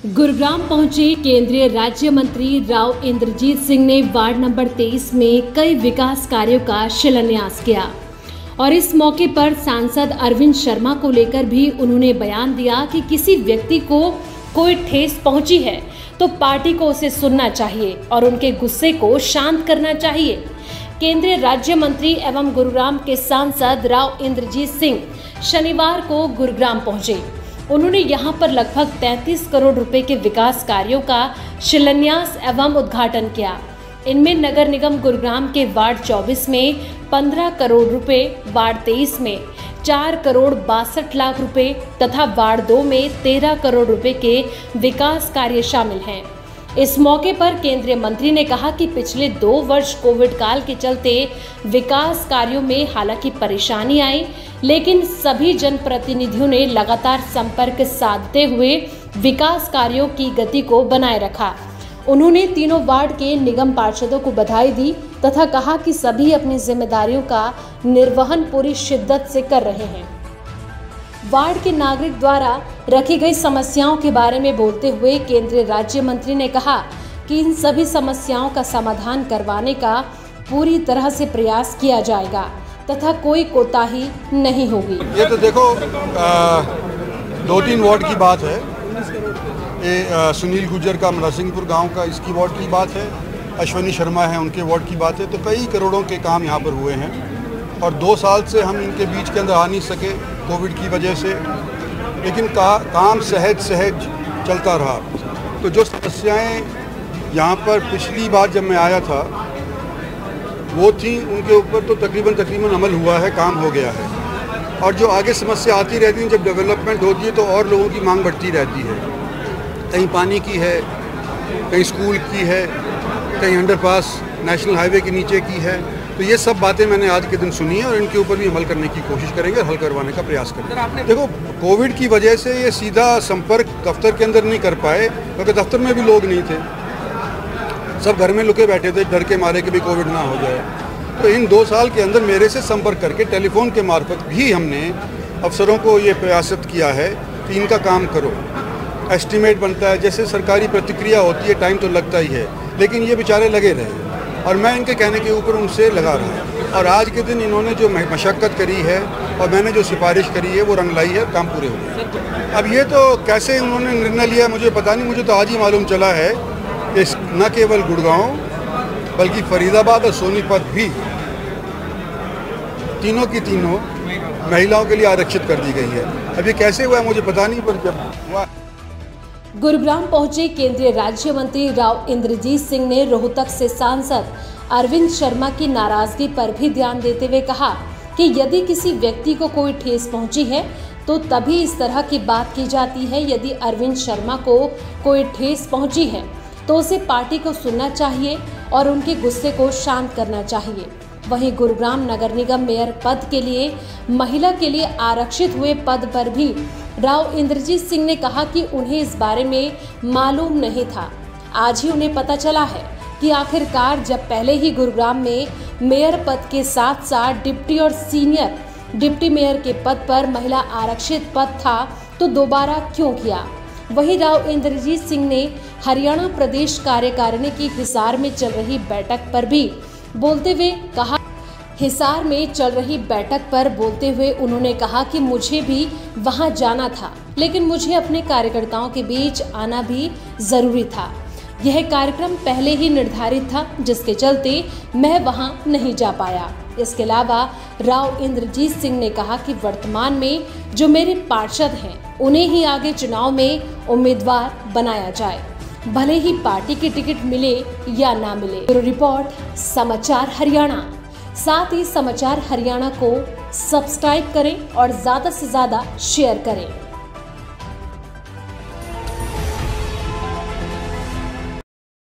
गुरुग्राम पहुंचे केंद्रीय राज्य मंत्री राव इंद्रजीत सिंह ने वार्ड नंबर 23 में कई विकास कार्यों का शिलान्यास किया और इस मौके पर सांसद अरविंद शर्मा को लेकर भी उन्होंने बयान दिया कि किसी व्यक्ति को कोई ठेस पहुंची है तो पार्टी को उसे सुनना चाहिए और उनके गुस्से को शांत करना चाहिए। केंद्रीय राज्य मंत्री एवं गुरुग्राम के सांसद राव इंद्रजीत सिंह शनिवार को गुरुग्राम पहुंचे। उन्होंने यहां पर लगभग 33 करोड़ रुपए के विकास कार्यों का शिलान्यास एवं उद्घाटन किया। इनमें नगर निगम गुरुग्राम के वार्ड 24 में 15 करोड़ रुपए, वार्ड 23 में 4 करोड़ 62 लाख रुपए तथा वार्ड 2 में 13 करोड़ रुपए के विकास कार्य शामिल हैं। इस मौके पर केंद्रीय मंत्री ने कहा कि पिछले 2 वर्ष कोविड काल के चलते विकास कार्यों में हालांकि परेशानी आई, लेकिन सभी जनप्रतिनिधियों ने लगातार संपर्क साधते हुए विकास कार्यों की गति को बनाए रखा। उन्होंने तीनों वार्ड के निगम पार्षदों को बधाई दी तथा कहा कि सभी अपनी जिम्मेदारियों का निर्वहन पूरी शिद्दत से कर रहे हैं। वार्ड के नागरिक द्वारा रखी गई समस्याओं के बारे में बोलते हुए केंद्रीय राज्य मंत्री ने कहा कि इन सभी समस्याओं का समाधान करवाने का पूरी तरह से प्रयास किया जाएगा तथा कोई कोताही नहीं होगी। ये तो देखो 2-3 वार्ड की बात है। ये सुनील गुर्जर का नरसिंहपुर गांव का इसकी वार्ड की बात है, अश्विनी शर्मा है उनके वार्ड की बात है। तो कई करोड़ों के काम यहाँ पर हुए हैं और 2 साल से हम इनके बीच के अंदर आ नहीं सके कोविड की वजह से, लेकिन काम सहज चलता रहा। तो जो समस्याएं यहाँ पर पिछली बार जब मैं आया था वो थी, उनके ऊपर तो तकरीबन अमल हुआ है, काम हो गया है। और जो आगे समस्या आती रहती है, जब डेवलपमेंट होती है तो और लोगों की मांग बढ़ती रहती है। कहीं पानी की है, कहीं स्कूल की है, कहीं अंडरपास नेशनल हाईवे के नीचे की है। तो ये सब बातें मैंने आज के दिन सुनी है और इनके ऊपर भी अमल करने की कोशिश करेंगे और हल करवाने का प्रयास करेंगे। देखो, कोविड की वजह से ये सीधा संपर्क दफ्तर के अंदर नहीं कर पाए क्योंकि दफ्तर में भी लोग नहीं थे, सब घर में लुके बैठे थे डर के मारे कि भी कोविड ना हो जाए। तो इन 2 साल के अंदर मेरे से संपर्क करके टेलीफोन के मार्फत भी हमने अफसरों को ये प्रयासित किया है कि इनका काम करो। एस्टीमेट बनता है, जैसे सरकारी प्रतिक्रिया होती है, टाइम तो लगता ही है, लेकिन ये बेचारे लगे रहे और मैं इनके कहने के ऊपर उनसे लगा रहा। और आज के दिन इन्होंने जो मशक्क़त करी है और मैंने जो सिफारिश करी है वो रंग लाई है, काम पूरे हो गए। अब ये तो कैसे उन्होंने निर्णय लिया मुझे पता नहीं, मुझे तो आज ही मालूम चला है कि न केवल गुड़गांव बल्कि फरीदाबाद और सोनीपत भी तीनों की तीनों महिलाओं के लिए आरक्षित कर दी गई है। अब ये कैसे हुआ मुझे पता नहीं, पर जब हुआ। गुरुग्राम पहुंचे केंद्रीय राज्य मंत्री राव इंद्रजीत सिंह ने रोहतक से सांसद अरविंद शर्मा की नाराजगी पर भी ध्यान देते हुए कहा कि यदि किसी व्यक्ति को कोई ठेस पहुंची है तो तभी इस तरह की बात की जाती है। यदि अरविंद शर्मा को कोई ठेस पहुंची है तो उसे पार्टी को सुनना चाहिए और उनके गुस्से को शांत करना चाहिए। वहीं गुरुग्राम नगर निगम मेयर पद के लिए महिला के लिए आरक्षित हुए पद पर भी राव इंद्रजीत सिंह ने कहा कि उन्हें इस बारे में मालूम नहीं था। आज ही उन्हें पता चला है कि आखिरकार जब पहले ही गुरुग्राम में मेयर पद के साथ साथ डिप्टी और सीनियर डिप्टी मेयर के पद पर महिला आरक्षित पद था तो दोबारा क्यों किया। वहीं राव इंद्रजीत सिंह ने हरियाणा प्रदेश कार्यकारिणी की हिसार में चल रही बैठक पर भी बोलते हुए कहा, हिसार में चल रही बैठक पर बोलते हुए उन्होंने कहा कि मुझे भी वहां जाना था, लेकिन मुझे अपने कार्यकर्ताओं के बीच आना भी जरूरी था। यह कार्यक्रम पहले ही निर्धारित था, जिसके चलते मैं वहां नहीं जा पाया। इसके अलावा राव इंद्रजीत सिंह ने कहा कि वर्तमान में जो मेरे पार्षद हैं उन्हें ही आगे चुनाव में उम्मीदवार बनाया जाए, भले ही पार्टी की टिकट मिले या ना मिले। ब्यूरो रिपोर्ट, समाचार हरियाणा। साथ ही समाचार हरियाणा को सब्सक्राइब करें और ज़्यादा से ज़्यादा शेयर करें।